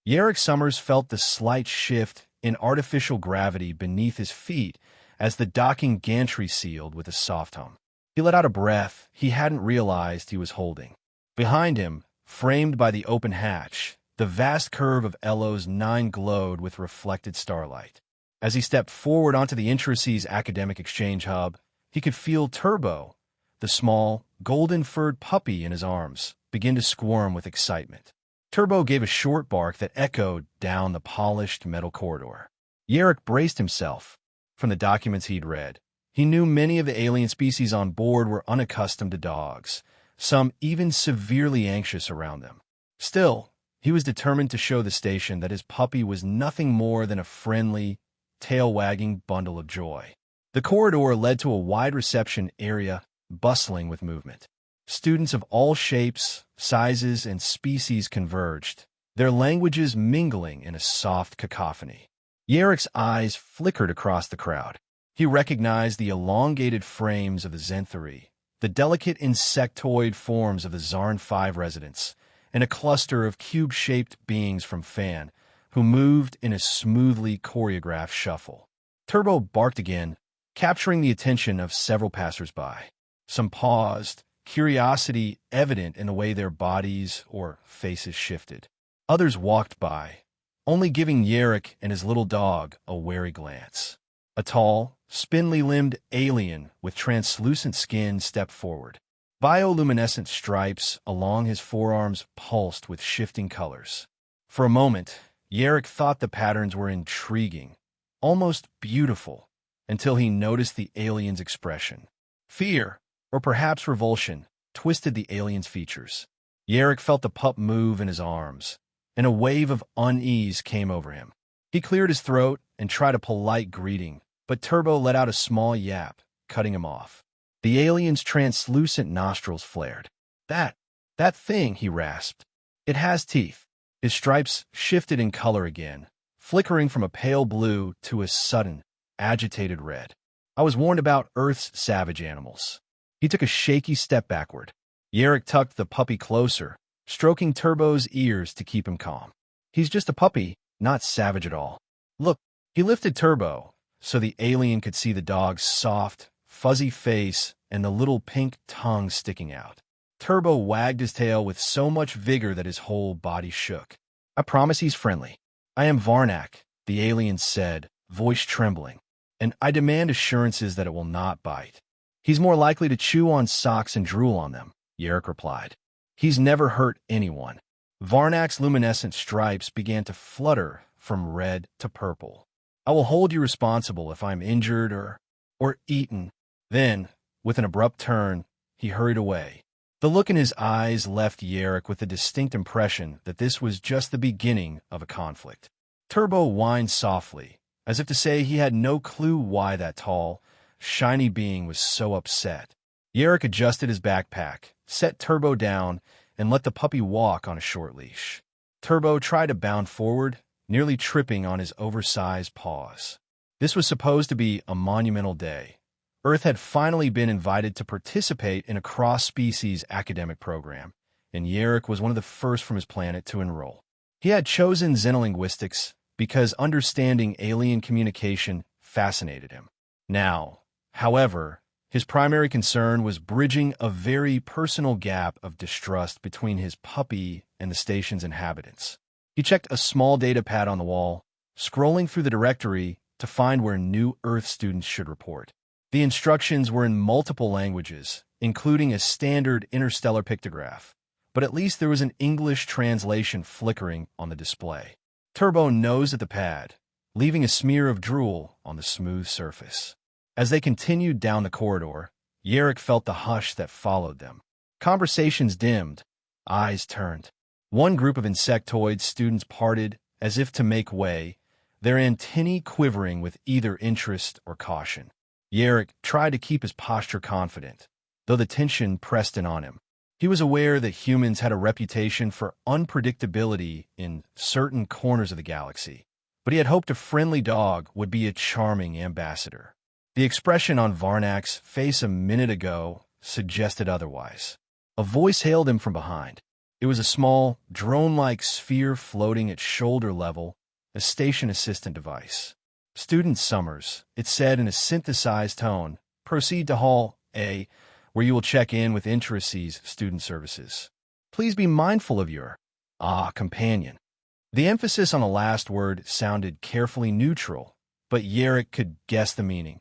Yerrick Summers felt the slight shift in artificial gravity beneath his feet as the docking gantry sealed with a soft hum. He let out a breath he hadn't realized he was holding. Behind him, framed by the open hatch, the vast curve of Elo's 9 glowed with reflected starlight. As he stepped forward onto the Intricacies Academic Exchange Hub, he could feel Turbo, the small, golden-furred puppy in his arms, begin to squirm with excitement. Turbo gave a short bark that echoed down the polished metal corridor. Yerrick braced himself. From the documents he'd read, he knew many of the alien species on board were unaccustomed to dogs, some even severely anxious around them. Still, he was determined to show the station that his puppy was nothing more than a friendly, tail-wagging bundle of joy. The corridor led to a wide reception area bustling with movement. Students of all shapes, sizes, and species converged, their languages mingling in a soft cacophony. Yerrick's eyes flickered across the crowd. He recognized the elongated frames of the Zenthuri, the delicate insectoid forms of the Zarn 5 residents, and a cluster of cube-shaped beings from Fan, who moved in a smoothly choreographed shuffle. Turbo barked again, capturing the attention of several passers-by. Some paused, curiosity evident in the way their bodies or faces shifted. Others walked by, only giving Yerrick and his little dog a wary glance. A tall, spindly-limbed alien with translucent skin stepped forward. Bioluminescent stripes along his forearms pulsed with shifting colors. For a moment, Yerrick thought the patterns were intriguing, almost beautiful, until he noticed the alien's expression. Fear, or perhaps revulsion, twisted the alien's features. Yerrick felt the pup move in his arms, and a wave of unease came over him. He cleared his throat and tried a polite greeting, but Turbo let out a small yap, cutting him off. The alien's translucent nostrils flared. That thing, he rasped. It has teeth. His stripes shifted in color again, flickering from a pale blue to a sudden, agitated red. I was warned about Earth's savage animals. He took a shaky step backward. Yerrick tucked the puppy closer, stroking Turbo's ears to keep him calm. He's just a puppy, not savage at all. Look, he lifted Turbo, so the alien could see the dog's soft, fuzzy face and the little pink tongue sticking out. Turbo wagged his tail with so much vigor that his whole body shook. I promise he's friendly. I am Varnak, the alien said, voice trembling, and I demand assurances that it will not bite. He's more likely to chew on socks and drool on them, Yerrick replied. He's never hurt anyone. Varnak's luminescent stripes began to flutter from red to purple. I will hold you responsible if I'm injured or eaten. Then, with an abrupt turn, he hurried away. The look in his eyes left Yerrick with a distinct impression that this was just the beginning of a conflict. Turbo whined softly, as if to say he had no clue why that tall, shiny being was so upset. Yerrick adjusted his backpack, set Turbo down, and let the puppy walk on a short leash. Turbo tried to bound forward, nearly tripping on his oversized paws. This was supposed to be a monumental day. Earth had finally been invited to participate in a cross-species academic program, and Yerrick was one of the first from his planet to enroll. He had chosen xenolinguistics because understanding alien communication fascinated him. Now, however, his primary concern was bridging a very personal gap of distrust between his puppy and the station's inhabitants. He checked a small data pad on the wall, scrolling through the directory to find where new Earth students should report. The instructions were in multiple languages, including a standard interstellar pictograph, but at least there was an English translation flickering on the display. Turbo nosed at the pad, leaving a smear of drool on the smooth surface. As they continued down the corridor, Yerrick felt the hush that followed them. Conversations dimmed, eyes turned. One group of insectoid students parted as if to make way, their antennae quivering with either interest or caution. Yerrick tried to keep his posture confident, though the tension pressed in on him. He was aware that humans had a reputation for unpredictability in certain corners of the galaxy, but he had hoped a friendly dog would be a charming ambassador. The expression on Varnak's face a minute ago suggested otherwise. A voice hailed him from behind. It was a small, drone-like sphere floating at shoulder level, a station assistant device. "Student Summers," it said in a synthesized tone. "Proceed to Hall A, where you will check in with Intricacies Student Services. Please be mindful of your, companion." The emphasis on the last word sounded carefully neutral, but Yerrick could guess the meaning.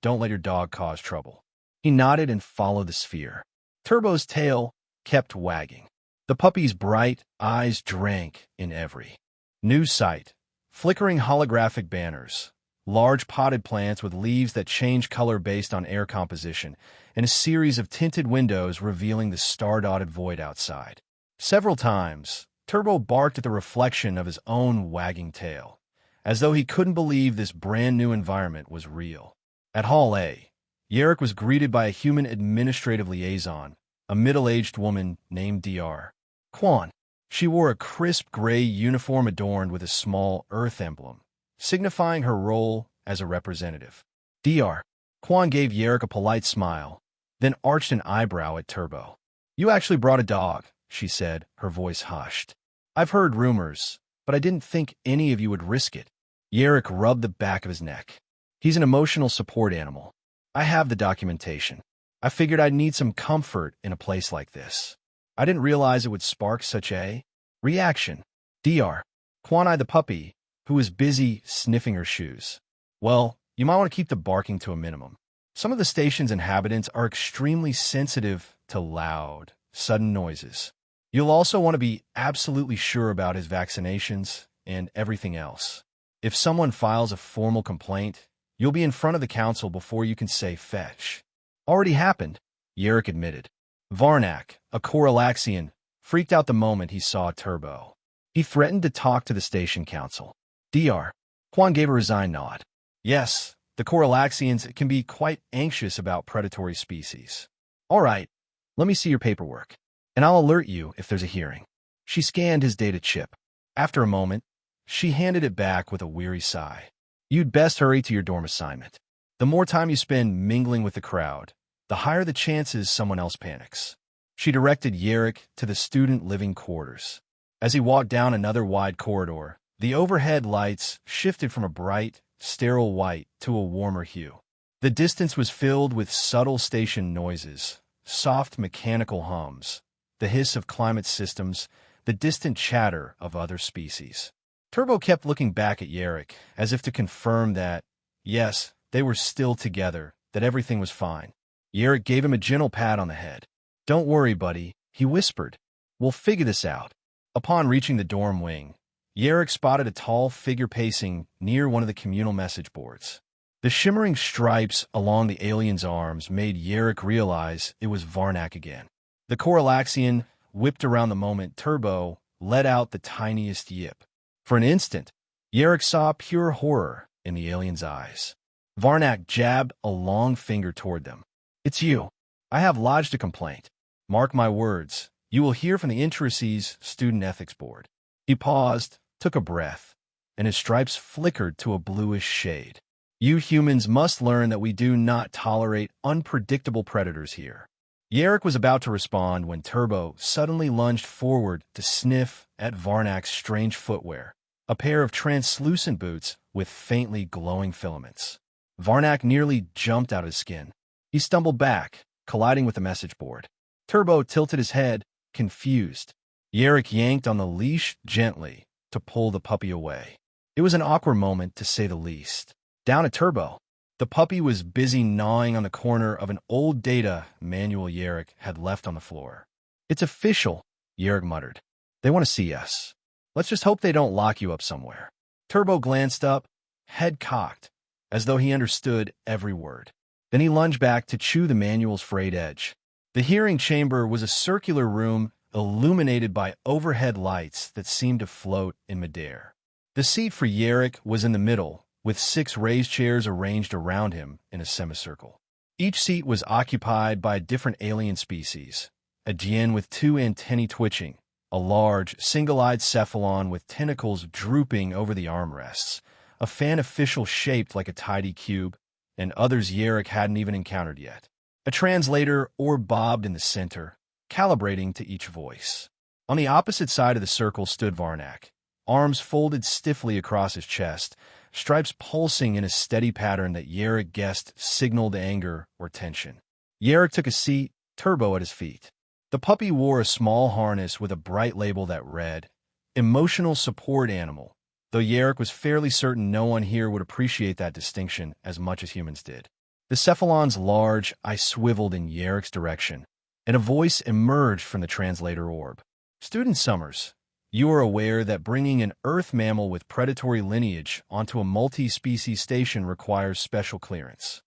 Don't let your dog cause trouble. He nodded and followed the sphere. Turbo's tail kept wagging. The puppy's bright eyes drank in every new sight. Flickering holographic banners, large potted plants with leaves that change color based on air composition, and a series of tinted windows revealing the star-dotted void outside. Several times, Turbo barked at the reflection of his own wagging tail, as though he couldn't believe this brand-new environment was real. At Hall A, Yerrick was greeted by a human administrative liaison, a middle-aged woman named Dr. Quan. She wore a crisp gray uniform adorned with a small Earth emblem, signifying her role as a representative. Dr. Quan gave Yerrick a polite smile, then arched an eyebrow at Turbo. "You actually brought a dog," she said, her voice hushed. "I've heard rumors, but I didn't think any of you would risk it." Yerrick rubbed the back of his neck. "He's an emotional support animal. I have the documentation. I figured I'd need some comfort in a place like this. I didn't realize it would spark such a reaction." Dr. Quan eyed the puppy, who was busy sniffing her shoes. "Well, you might want to keep the barking to a minimum. Some of the station's inhabitants are extremely sensitive to loud, sudden noises. You'll also want to be absolutely sure about his vaccinations and everything else. If someone files a formal complaint, you'll be in front of the council before you can say fetch." "Already happened," Yerrick admitted. Varnak, a Coralaxian, freaked out the moment he saw Turbo. He threatened to talk to the station council. Dr. Quan gave a resigned nod. "Yes, the Coralaxians can be quite anxious about predatory species." "All right, let me see your paperwork, and I'll alert you if there's a hearing." She scanned his data chip. After a moment, she handed it back with a weary sigh. "You'd best hurry to your dorm assignment. The more time you spend mingling with the crowd, the higher the chances someone else panics." She directed Yerrick to the student living quarters. As he walked down another wide corridor, the overhead lights shifted from a bright, sterile white to a warmer hue. The distance was filled with subtle station noises, soft mechanical hums, the hiss of climate systems, the distant chatter of other species. Turbo kept looking back at Yerrick, as if to confirm that, yes, they were still together, that everything was fine. Yerrick gave him a gentle pat on the head. "Don't worry, buddy," he whispered. "We'll figure this out." Upon reaching the dorm wing, Yerrick spotted a tall figure pacing near one of the communal message boards. The shimmering stripes along the alien's arms made Yerrick realize it was Varnak again. The Coralaxian whipped around the moment Turbo let out the tiniest yip. For an instant, Yerrick saw pure horror in the alien's eyes. Varnak jabbed a long finger toward them. "It's you. I have lodged a complaint. Mark my words, you will hear from the Intricacies Student Ethics Board." He paused, took a breath, and his stripes flickered to a bluish shade. "You humans must learn that we do not tolerate unpredictable predators here." Yerrick was about to respond when Turbo suddenly lunged forward to sniff at Varnak's strange footwear, a pair of translucent boots with faintly glowing filaments. Varnak nearly jumped out of his skin. He stumbled back, colliding with the message board. Turbo tilted his head, confused. Yerrick yanked on the leash gently to pull the puppy away. It was an awkward moment, to say the least. Down at Turbo, the puppy was busy gnawing on the corner of an old data manual Yerrick had left on the floor. "It's official," Yerrick muttered. "They want to see us. Let's just hope they don't lock you up somewhere." Turbo glanced up, head cocked, as though he understood every word. Then he lunged back to chew the manual's frayed edge. The hearing chamber was a circular room illuminated by overhead lights that seemed to float in midair. The seat for Yerrick was in the middle, with 6 raised chairs arranged around him in a semicircle. Each seat was occupied by a different alien species, a Dien with 2 antennae twitching, a large, single-eyed cephalon with tentacles drooping over the armrests, a fan official shaped like a tidy cube, and others Yerrick hadn't even encountered yet. A translator or bobbed in the center, calibrating to each voice. On the opposite side of the circle stood Varnak, arms folded stiffly across his chest, stripes pulsing in a steady pattern that Yarrick guessed signaled anger or tension. Yarrick took a seat, Turbo at his feet. The puppy wore a small harness with a bright label that read, "Emotional Support Animal," though Yarrick was fairly certain no one here would appreciate that distinction as much as humans did. The cephalon's large eye swiveled in Yarrick's direction, and a voice emerged from the translator orb. "Student Summers, you are aware that bringing an Earth mammal with predatory lineage onto a multi-species station requires special clearance."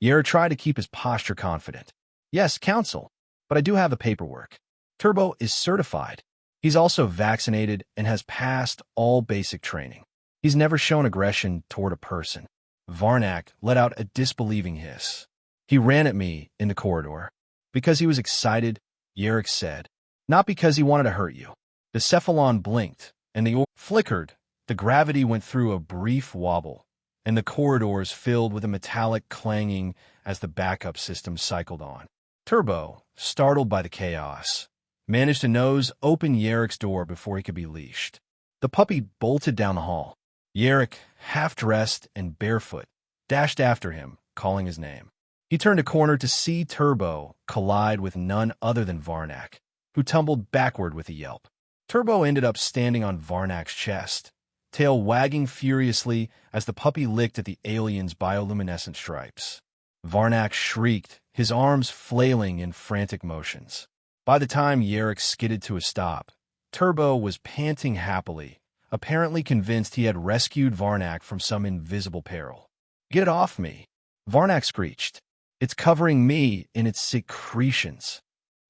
Yarrick tried to keep his posture confident. "Yes, Council, but I do have the paperwork. Turbo is certified. He's also vaccinated and has passed all basic training. He's never shown aggression toward a person." Varnak let out a disbelieving hiss. "He ran at me in the corridor." "Because he was excited," Yarrick said. "Not because he wanted to hurt you." The cephalon blinked, and the orb flickered. The gravity went through a brief wobble, and the corridors filled with a metallic clanging as the backup system cycled on. Turbo, startled by the chaos, managed to nose open Yarrick's door before he could be leashed. The puppy bolted down the hall. Yarrick, half-dressed and barefoot, dashed after him, calling his name. He turned a corner to see Turbo collide with none other than Varnak, who tumbled backward with a yelp. Turbo ended up standing on Varnak's chest, tail wagging furiously as the puppy licked at the alien's bioluminescent stripes. Varnak shrieked, his arms flailing in frantic motions. By the time Yarrick skidded to a stop, Turbo was panting happily, apparently convinced he had rescued Varnak from some invisible peril. "Get it off me," Varnak screeched. "It's covering me in its secretions."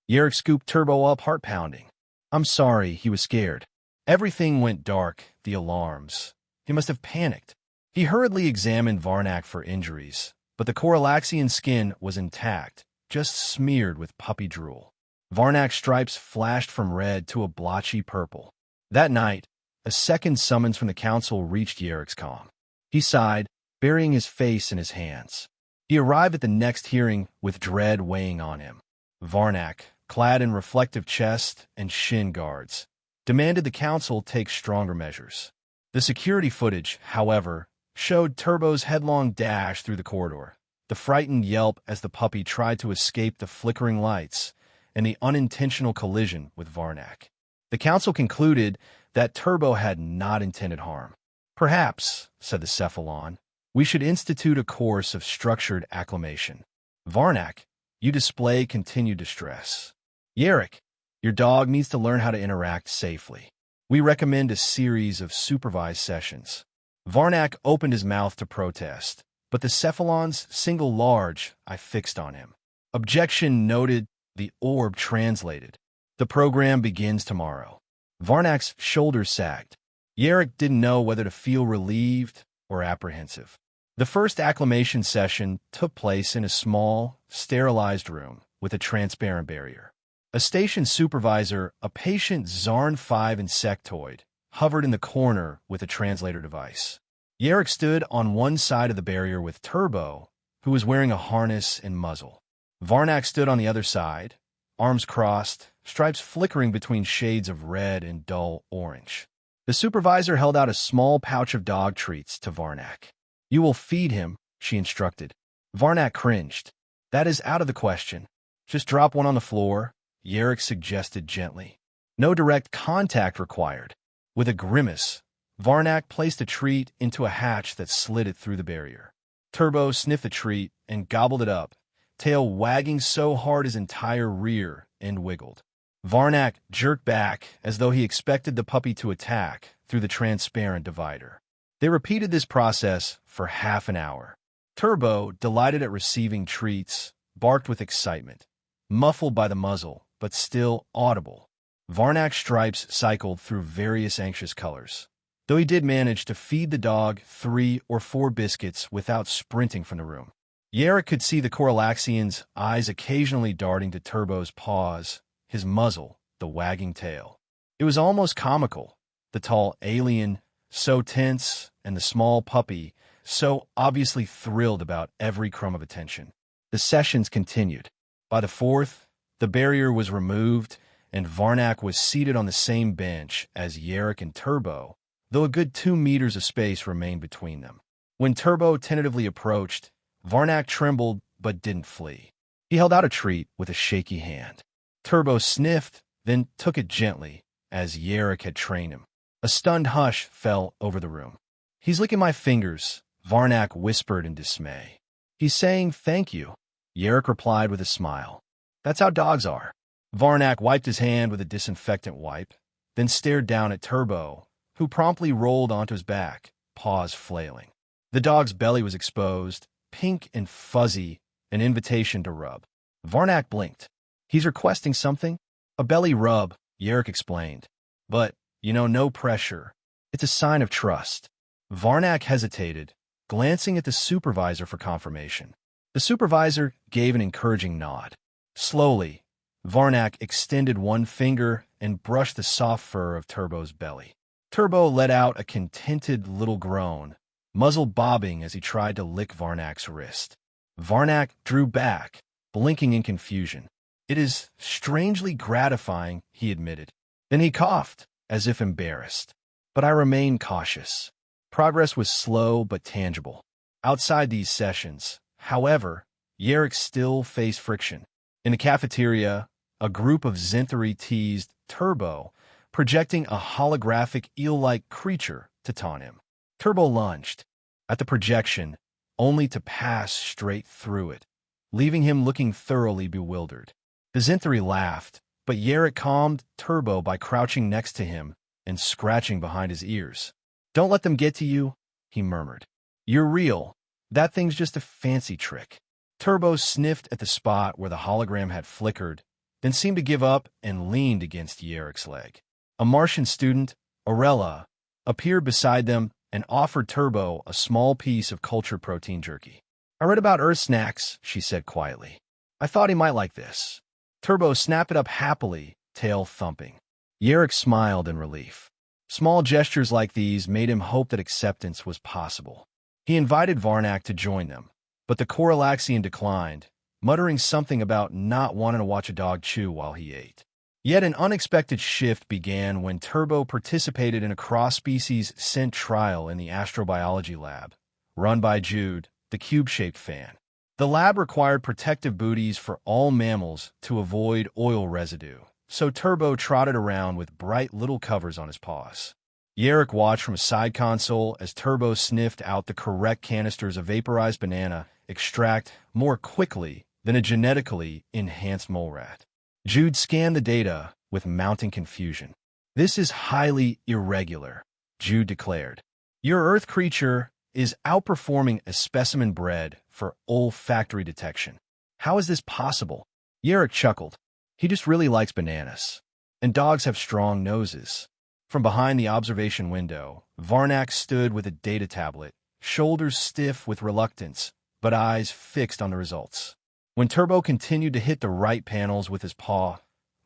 Yarrick scooped Turbo up, heart pounding. "I'm sorry," he was scared. Everything went dark, the alarms. He must have panicked. He hurriedly examined Varnak for injuries, but the Coralaxian skin was intact, just smeared with puppy drool. Varnak's stripes flashed from red to a blotchy purple. That night, a second summons from the council reached Yarrick's comm. He sighed, burying his face in his hands. He arrived at the next hearing with dread weighing on him. Varnak, clad in reflective chest and shin guards, demanded the council take stronger measures. The security footage, however, showed Turbo's headlong dash through the corridor, the frightened yelp as the puppy tried to escape the flickering lights, and the unintentional collision with Varnak. The council concluded that Turbo had not intended harm. "Perhaps," said the cephalon, "we should institute a course of structured acclimation. Varnak, you display continued distress. Yarrick, your dog needs to learn how to interact safely. We recommend a series of supervised sessions." Varnak opened his mouth to protest, but the cephalon's single large eye fixed on him. "Objection noted," the orb translated. "The program begins tomorrow." Varnak's shoulders sagged. Yarrick didn't know whether to feel relieved or apprehensive. The first acclimation session took place in a small, sterilized room with a transparent barrier. A station supervisor, a patient Zarn 5 insectoid, hovered in the corner with a translator device. Yarrick stood on one side of the barrier with Turbo, who was wearing a harness and muzzle. Varnak stood on the other side, arms crossed, stripes flickering between shades of red and dull orange. The supervisor held out a small pouch of dog treats to Varnak. "You will feed him," she instructed. Varnak cringed. "That is out of the question. Just drop one on the floor," Yarrick suggested gently. "No direct contact required." With a grimace, Varnak placed a treat into a hatch that slid it through the barrier. Turbo sniffed the treat and gobbled it up, tail wagging so hard his entire rear end wiggled. Varnak jerked back as though he expected the puppy to attack through the transparent divider. They repeated this process for half an hour. Turbo, delighted at receiving treats, barked with excitement, muffled by the muzzle, but still audible. Varnak's stripes cycled through various anxious colors, though he did manage to feed the dog 3 or 4 biscuits without sprinting from the room. Yarrick could see the Coralaxian's eyes occasionally darting to Turbo's paws, his muzzle, the wagging tail. It was almost comical, the tall alien, so tense, and the small puppy, so obviously thrilled about every crumb of attention. The sessions continued. By the 4th, the barrier was removed, and Varnak was seated on the same bench as Yarrick and Turbo, though a good 2 meters of space remained between them. When Turbo tentatively approached, Varnak trembled but didn't flee. He held out a treat with a shaky hand. Turbo sniffed, then took it gently, as Yarrick had trained him. A stunned hush fell over the room. "He's licking my fingers," Varnak whispered in dismay. "He's saying thank you," Yarrick replied with a smile. "That's how dogs are." Varnak wiped his hand with a disinfectant wipe, then stared down at Turbo, who promptly rolled onto his back, paws flailing. The dog's belly was exposed, pink and fuzzy, an invitation to rub. Varnak blinked. "He's requesting something?" "A belly rub," Yarrick explained. "But, no pressure. It's a sign of trust." Varnak hesitated, glancing at the supervisor for confirmation. The supervisor gave an encouraging nod. Slowly, Varnak extended one finger and brushed the soft fur of Turbo's belly. Turbo let out a contented little groan, muzzle bobbing as he tried to lick Varnak's wrist. Varnak drew back, blinking in confusion. "It is strangely gratifying," he admitted. Then he coughed, as if embarrassed. But I remained cautious. Progress was slow but tangible. Outside these sessions, however, Yarrick still faced friction. In the cafeteria, a group of Zinthari teased Turbo, projecting a holographic eel-like creature to taunt him. Turbo lunged at the projection, only to pass straight through it, leaving him looking thoroughly bewildered. The Zinthari laughed, but Yarrick calmed Turbo by crouching next to him and scratching behind his ears. "Don't let them get to you," he murmured. "You're real. That thing's just a fancy trick." Turbo sniffed at the spot where the hologram had flickered, then seemed to give up and leaned against Yarrick's leg. A Martian student, Aurella, appeared beside them and offered Turbo a small piece of cultured protein jerky. "I read about Earth snacks," she said quietly. "I thought he might like this." Turbo snapped it up happily, tail thumping. Yarrick smiled in relief. Small gestures like these made him hope that acceptance was possible. He invited Varnak to join them, but the Coralaxian declined, muttering something about not wanting to watch a dog chew while he ate. Yet an unexpected shift began when Turbo participated in a cross-species scent trial in the astrobiology lab, run by Jude, the cube-shaped fan. The lab required protective booties for all mammals to avoid oil residue, so Turbo trotted around with bright little covers on his paws. Yarrick watched from a side console as Turbo sniffed out the correct canisters of vaporized banana extract more quickly than a genetically enhanced mole rat. Jude scanned the data with mounting confusion. "This is highly irregular," Jude declared. "Your Earth creature is outperforming a specimen bred for olfactory detection. How is this possible?" Yarrick chuckled. "He just really likes bananas. And dogs have strong noses." From behind the observation window, Varnak stood with a data tablet, shoulders stiff with reluctance, but eyes fixed on the results. When Turbo continued to hit the right panels with his paw,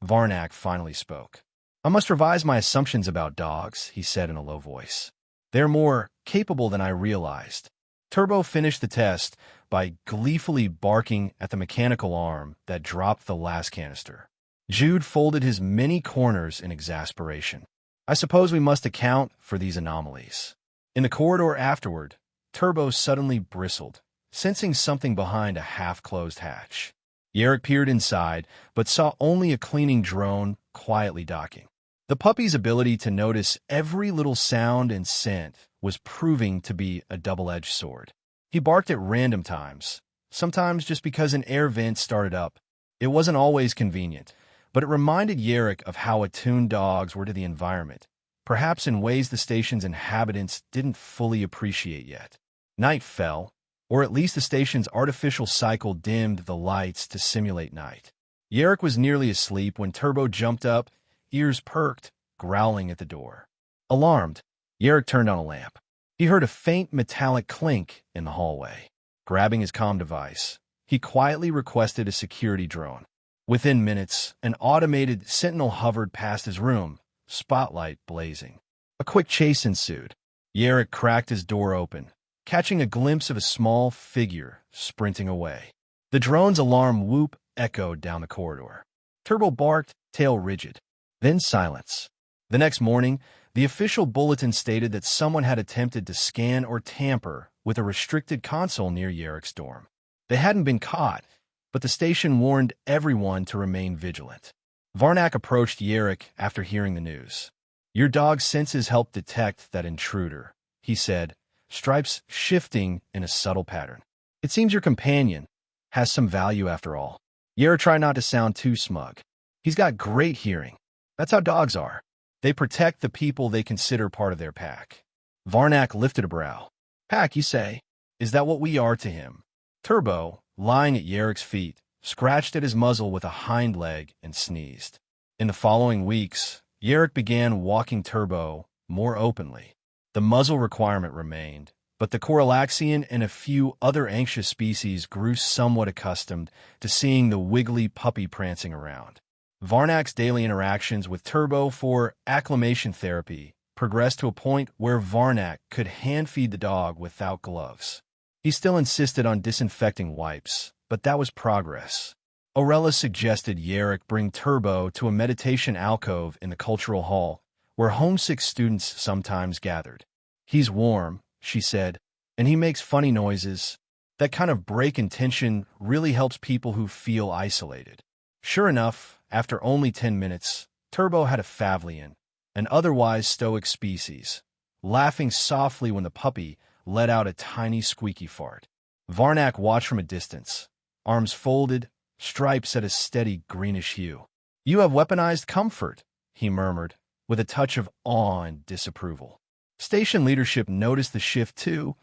Varnak finally spoke. "I must revise my assumptions about dogs," he said in a low voice. "They're more capable than I realized." Turbo finished the test by gleefully barking at the mechanical arm that dropped the last canister. Jude folded his many corners in exasperation. "I suppose we must account for these anomalies." In the corridor afterward, Turbo suddenly bristled, sensing something behind a half-closed hatch. Yarrick peered inside, but saw only a cleaning drone quietly docking. The puppy's ability to notice every little sound and scent was proving to be a double-edged sword. He barked at random times, sometimes just because an air vent started up. It wasn't always convenient, but it reminded Yarrick of how attuned dogs were to the environment, perhaps in ways the station's inhabitants didn't fully appreciate yet. Night fell, or at least the station's artificial cycle dimmed the lights to simulate night. Yarrick was nearly asleep when Turbo jumped up, ears perked, growling at the door. Alarmed, Yarrick turned on a lamp. He heard a faint metallic clink in the hallway. Grabbing his comm device, he quietly requested a security drone. Within minutes, an automated sentinel hovered past his room, spotlight blazing. A quick chase ensued. Yarrick cracked his door open, catching a glimpse of a small figure sprinting away. The drone's alarm whoop echoed down the corridor. Turbo barked, tail rigid. Then silence. The next morning, the official bulletin stated that someone had attempted to scan or tamper with a restricted console near Yarek's dorm. They hadn't been caught, but the station warned everyone to remain vigilant. Varnak approached Yarek after hearing the news. "Your dog's senses helped detect that intruder," he said, stripes shifting in a subtle pattern. "It seems your companion has some value after all." Yarek tried not to sound too smug. "He's got great hearing. That's how dogs are. They protect the people they consider part of their pack." Varnak lifted a brow. "Pack, you say? Is that what we are to him?" Turbo, lying at Yarek's feet, scratched at his muzzle with a hind leg and sneezed. In the following weeks, Yarek began walking Turbo more openly. The muzzle requirement remained, but the Coralaxian and a few other anxious species grew somewhat accustomed to seeing the wiggly puppy prancing around. Varnak's daily interactions with Turbo for acclimation therapy progressed to a point where Varnak could hand-feed the dog without gloves. He still insisted on disinfecting wipes, but that was progress. Orella suggested Yarek bring Turbo to a meditation alcove in the cultural hall, where homesick students sometimes gathered. "He's warm," she said, "and he makes funny noises. That kind of break in tension really helps people who feel isolated." Sure enough, after only 10 minutes, Turbo had a Favlian, an otherwise stoic species, laughing softly when the puppy let out a tiny squeaky fart. Varnak watched from a distance, arms folded, stripes at a steady greenish hue. "You have weaponized comfort," he murmured, with a touch of awe and disapproval. Station leadership noticed the shift too,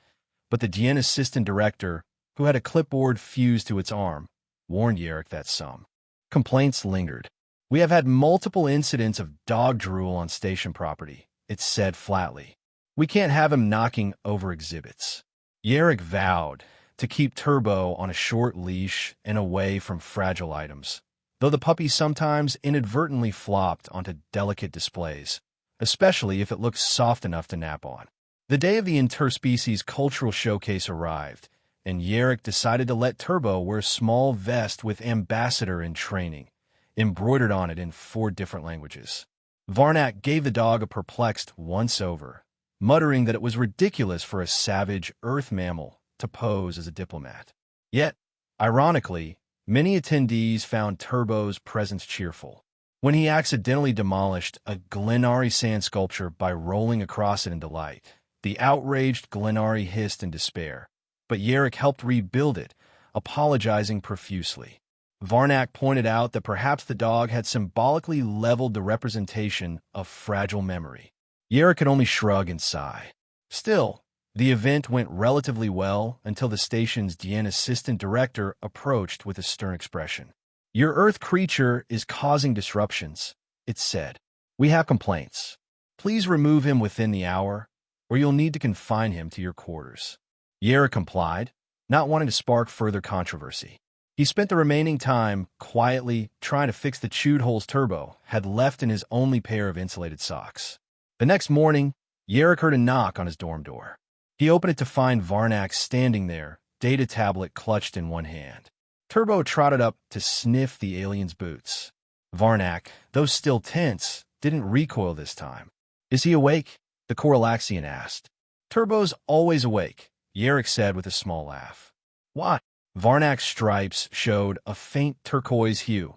but the DN assistant director, who had a clipboard fused to its arm, warned Yarek that some complaints lingered. "We have had multiple incidents of dog drool on station property," it said flatly. "We can't have him knocking over exhibits." Yarek vowed to keep Turbo on a short leash and away from fragile items, though the puppy sometimes inadvertently flopped onto delicate displays, especially if it looked soft enough to nap on. The day of the interspecies cultural showcase arrived, and Yarek decided to let Turbo wear a small vest with ambassador in training, embroidered on it in 4 different languages. Varnak gave the dog a perplexed once-over, muttering that it was ridiculous for a savage earth mammal to pose as a diplomat. Yet, ironically, many attendees found Turbo's presence cheerful. When he accidentally demolished a Glenari sand sculpture by rolling across it in delight, the outraged Glenari hissed in despair, but Yarek helped rebuild it, apologizing profusely. Varnak pointed out that perhaps the dog had symbolically leveled the representation of fragile memory. Yarek could only shrug and sigh. Still, the event went relatively well until the station's DN assistant director approached with a stern expression. "Your Earth creature is causing disruptions," it said. "We have complaints. Please remove him within the hour, or you'll need to confine him to your quarters." Yarek complied, not wanting to spark further controversy. He spent the remaining time quietly trying to fix the chewed holes Turbo had left in his only pair of insulated socks. The next morning, Yarek heard a knock on his dorm door. He opened it to find Varnak standing there, data tablet clutched in one hand. Turbo trotted up to sniff the alien's boots. Varnak, though still tense, didn't recoil this time. "Is he awake?" the Coralaxian asked. "Turbo's always awake," Yarek said with a small laugh. "Why?" Varnak's stripes showed a faint turquoise hue,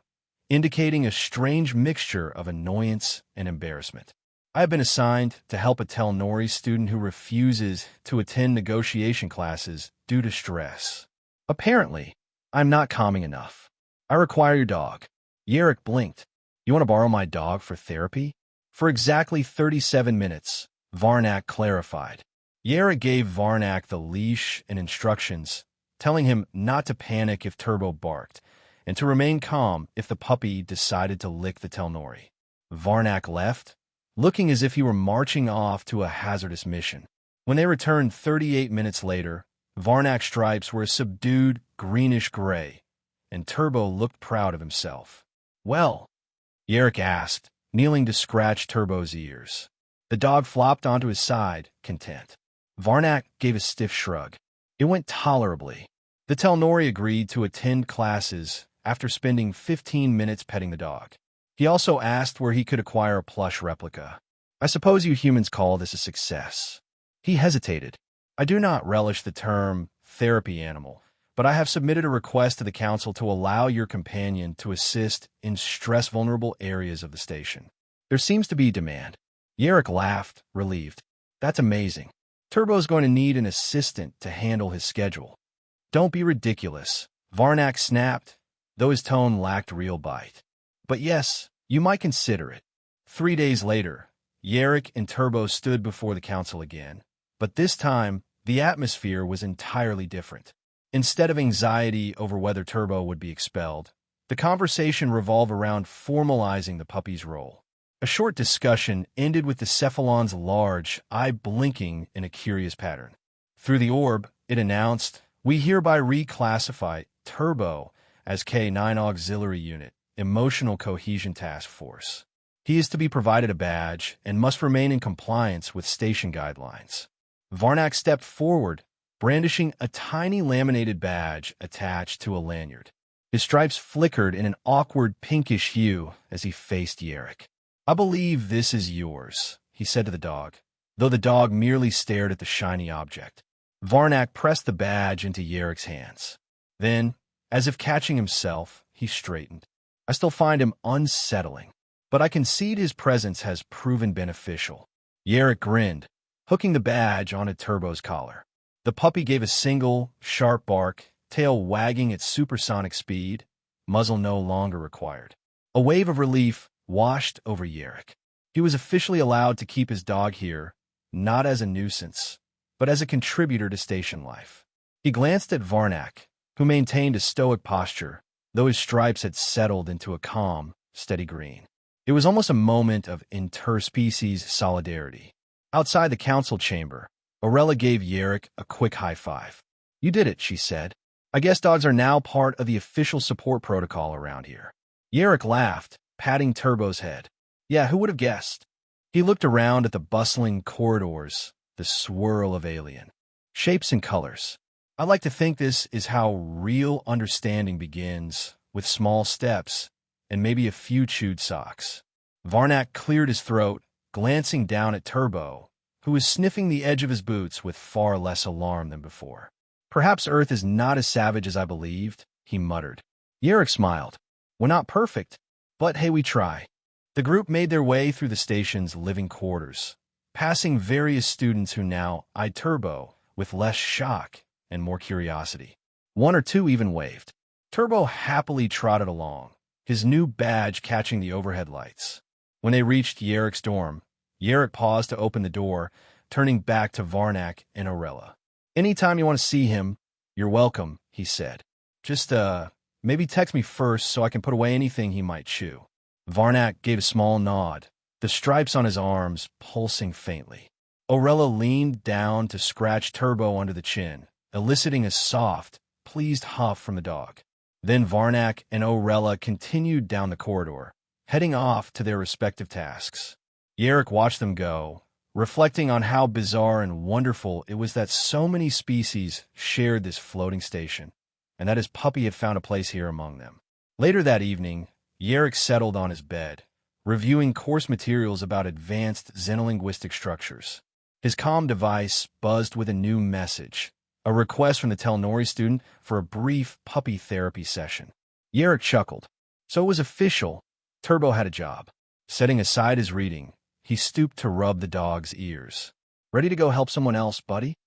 indicating a strange mixture of annoyance and embarrassment. "I have been assigned to help a Telnori student who refuses to attend negotiation classes due to stress. Apparently, I'm not calming enough. I require your dog." Yarek blinked. "You want to borrow my dog for therapy?" "For exactly 37 minutes, Varnak clarified. Yarek gave Varnak the leash and instructions, telling him not to panic if Turbo barked, and to remain calm if the puppy decided to lick the Telnori. Varnak left, looking as if he were marching off to a hazardous mission. When they returned 38 minutes later, Varnak's stripes were a subdued greenish-gray, and Turbo looked proud of himself. "Well?" Yarek asked, kneeling to scratch Turbo's ears. The dog flopped onto his side, content. Varnak gave a stiff shrug. It went tolerably. The Telnori agreed to attend classes after spending 15 minutes petting the dog. He also asked where he could acquire a plush replica. I suppose you humans call this a success. He hesitated. I do not relish the term therapy animal, but I have submitted a request to the council to allow your companion to assist in stress-vulnerable areas of the station. There seems to be demand. Yarrick laughed, relieved. That's amazing. Turbo's going to need an assistant to handle his schedule. Don't be ridiculous, Varnak snapped, though his tone lacked real bite. But yes, you might consider it. 3 days later, Yarrick and Turbo stood before the council again, but this time, the atmosphere was entirely different. Instead of anxiety over whether Turbo would be expelled, the conversation revolved around formalizing the puppy's role. A short discussion ended with the cephalon's large eye blinking in a curious pattern. Through the orb, it announced, "We hereby reclassify Turbo as K9 Auxiliary Unit, Emotional Cohesion Task Force. He is to be provided a badge and must remain in compliance with station guidelines." Varnak stepped forward, brandishing a tiny laminated badge attached to a lanyard. His stripes flickered in an awkward pinkish hue as he faced Yarrick. "I believe this is yours," he said to the dog, though the dog merely stared at the shiny object. Varnak pressed the badge into Yarrick's hands. Then, as if catching himself, he straightened. "I still find him unsettling, but I concede his presence has proven beneficial." Yarrick grinned, hooking the badge onto Turbo's collar. The puppy gave a single, sharp bark, tail wagging at supersonic speed, muzzle no longer required. A wave of relief washed over Yarrick. He was officially allowed to keep his dog here, not as a nuisance, but as a contributor to station life. He glanced at Varnak, who maintained a stoic posture, though his stripes had settled into a calm, steady green. It was almost a moment of interspecies solidarity. Outside the council chamber, Orella gave Yarrick a quick high five. "You did it," she said. "I guess dogs are now part of the official support protocol around here." Yarrick laughed, patting Turbo's head. "Yeah, who would have guessed?" He looked around at the bustling corridors, the swirl of alien shapes and colors. "I like to think this is how real understanding begins, with small steps and maybe a few chewed socks." Varnak cleared his throat, glancing down at Turbo, who was sniffing the edge of his boots with far less alarm than before. "Perhaps Earth is not as savage as I believed," he muttered. Yarrick smiled. "We're not perfect, but hey, we try." The group made their way through the station's living quarters, passing various students who now eyed Turbo with less shock and more curiosity. One or two even waved. Turbo happily trotted along, his new badge catching the overhead lights. When they reached Yarrick's dorm, Yarrick paused to open the door, turning back to Varnak and Orella. "Anytime you want to see him, you're welcome," he said. "Just, maybe text me first so I can put away anything he might chew." Varnak gave a small nod, the stripes on his arms pulsing faintly. Orella leaned down to scratch Turbo under the chin, eliciting a soft, pleased huff from the dog. Then Varnak and Orella continued down the corridor, heading off to their respective tasks. Yarrick watched them go, reflecting on how bizarre and wonderful it was that so many species shared this floating station, and that his puppy had found a place here among them. Later that evening, Yarrick settled on his bed, reviewing course materials about advanced xenolinguistic structures. His comm device buzzed with a new message, a request from the Telnori student for a brief puppy therapy session. Yarrick chuckled. So it was official. Turbo had a job. Setting aside his reading, he stooped to rub the dog's ears. "Ready to go help someone else, buddy?"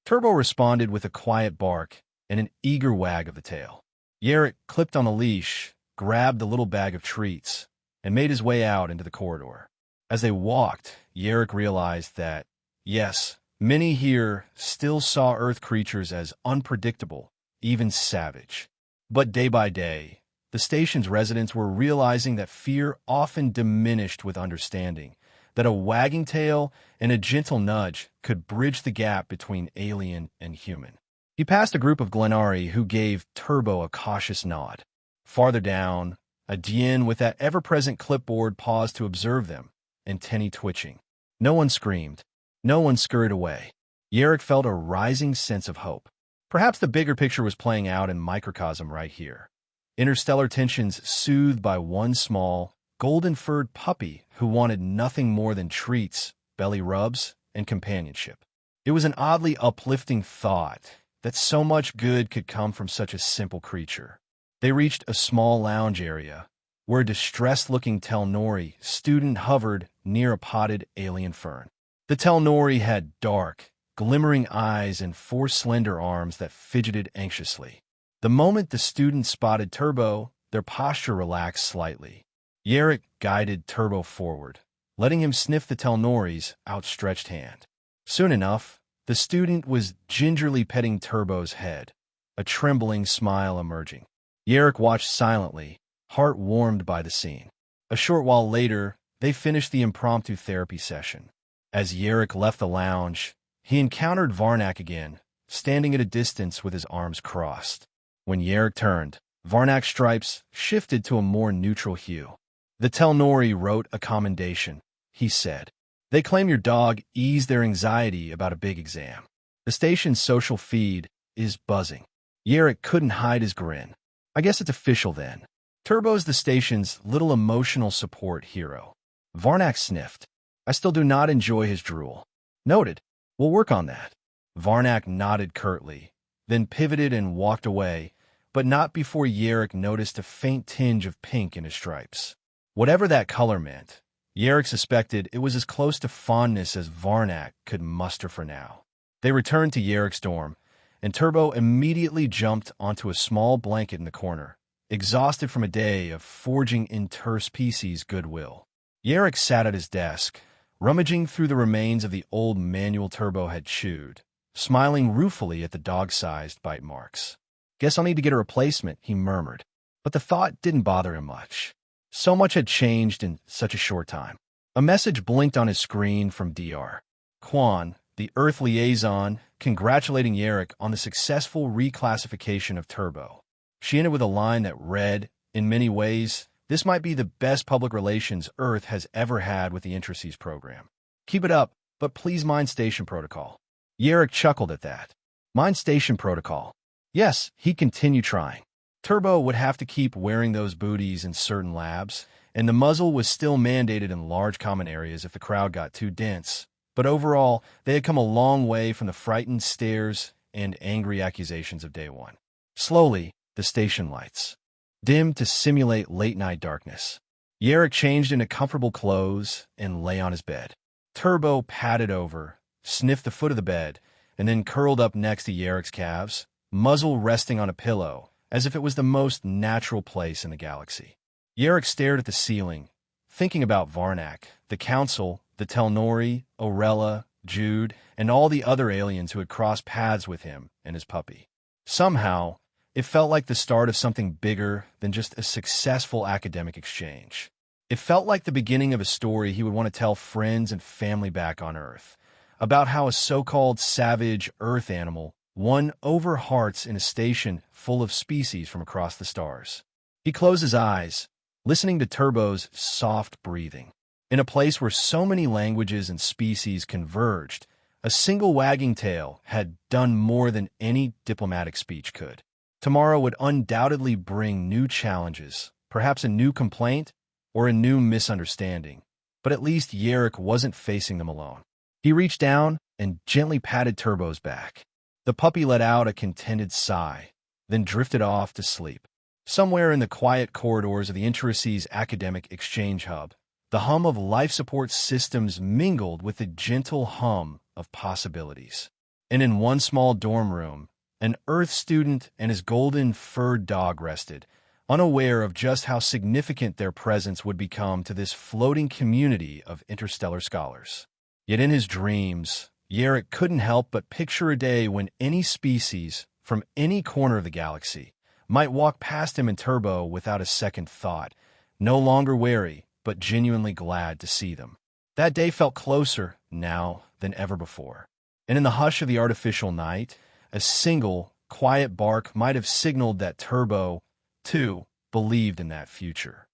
Turbo responded with a quiet bark and an eager wag of the tail. Yarrick clipped on the leash, grabbed the little bag of treats, and made his way out into the corridor. As they walked, Yarrick realized that, yes, many here still saw Earth creatures as unpredictable, even savage. But day by day, the station's residents were realizing that fear often diminished with understanding, that a wagging tail and a gentle nudge could bridge the gap between alien and human. He passed a group of Glenari who gave Turbo a cautious nod. Farther down, a Dien with that ever-present clipboard paused to observe them, antennae twitching. No one screamed. No one scurried away. Yarrick felt a rising sense of hope. Perhaps the bigger picture was playing out in microcosm right here. Interstellar tensions soothed by one small, golden-furred puppy who wanted nothing more than treats, belly rubs, and companionship. It was an oddly uplifting thought that so much good could come from such a simple creature. They reached a small lounge area where a distressed-looking Telnori student hovered near a potted alien fern. The Telnori had dark, glimmering eyes and 4 slender arms that fidgeted anxiously. The moment the student spotted Turbo, their posture relaxed slightly. Yarrick guided Turbo forward, letting him sniff the Telnori's outstretched hand. Soon enough, the student was gingerly petting Turbo's head, a trembling smile emerging. Yarrick watched silently, heart warmed by the scene. A short while later, they finished the impromptu therapy session. As Yarrick left the lounge, he encountered Varnak again, standing at a distance with his arms crossed. When Yarrick turned, Varnak's stripes shifted to a more neutral hue. The Telnori wrote a commendation. He said, "They claim your dog eased their anxiety about a big exam." The station's social feed is buzzing. Yarrick couldn't hide his grin. I guess it's official then. Turbo's the station's little emotional support hero. Varnak sniffed. I still do not enjoy his drool. Noted. We'll work on that. Varnak nodded curtly, then pivoted and walked away, but not before Yarrick noticed a faint tinge of pink in his stripes. Whatever that color meant, Yarrick suspected it was as close to fondness as Varnak could muster for now. They returned to Yarrick's dorm, and Turbo immediately jumped onto a small blanket in the corner, exhausted from a day of forging interspecies goodwill. Yarrick sat at his desk, rummaging through the remains of the old manual Turbo had chewed, smiling ruefully at the dog-sized bite marks. "Guess I'll need to get a replacement," he murmured. But the thought didn't bother him much. So much had changed in such a short time. A message blinked on his screen from Dr. Quan, the Earth liaison, congratulating Yarrick on the successful reclassification of Turbo. She ended with a line that read, "In many ways, this might be the best public relations Earth has ever had with the Intrices program. Keep it up, but please mind station protocol." Yarrick chuckled at that. Mind station protocol. Yes, he'd continue trying. Turbo would have to keep wearing those booties in certain labs, and the muzzle was still mandated in large common areas if the crowd got too dense. But overall, they had come a long way from the frightened stares and angry accusations of day one. Slowly, the station lights dimmed to simulate late-night darkness. Yarrick changed into comfortable clothes and lay on his bed. Turbo padded over, sniffed the foot of the bed, and then curled up next to Yarrick's calves, muzzle resting on a pillow, as if it was the most natural place in the galaxy. Yarrick stared at the ceiling, thinking about Varnak, the Council, the Telnori, Orella, Jude, and all the other aliens who had crossed paths with him and his puppy. Somehow, it felt like the start of something bigger than just a successful academic exchange. It felt like the beginning of a story he would want to tell friends and family back on Earth, about how a so-called savage Earth animal won over hearts in a station full of species from across the stars. He closed his eyes, listening to Turbo's soft breathing. In a place where so many languages and species converged, a single wagging tail had done more than any diplomatic speech could. Tomorrow would undoubtedly bring new challenges, perhaps a new complaint or a new misunderstanding, but at least Yarrick wasn't facing them alone. He reached down and gently patted Turbo's back. The puppy let out a contented sigh, then drifted off to sleep. Somewhere in the quiet corridors of the Intrices Academic Exchange Hub, the hum of life support systems mingled with the gentle hum of possibilities. And in one small dorm room, an Earth student and his golden-furred dog rested, unaware of just how significant their presence would become to this floating community of interstellar scholars. Yet in his dreams, Yarrick couldn't help but picture a day when any species, from any corner of the galaxy, might walk past him in Turbo without a second thought, no longer wary, but genuinely glad to see them. That day felt closer, now, than ever before. And in the hush of the artificial night, a single, quiet bark might have signaled that Turbo, too, believed in that future.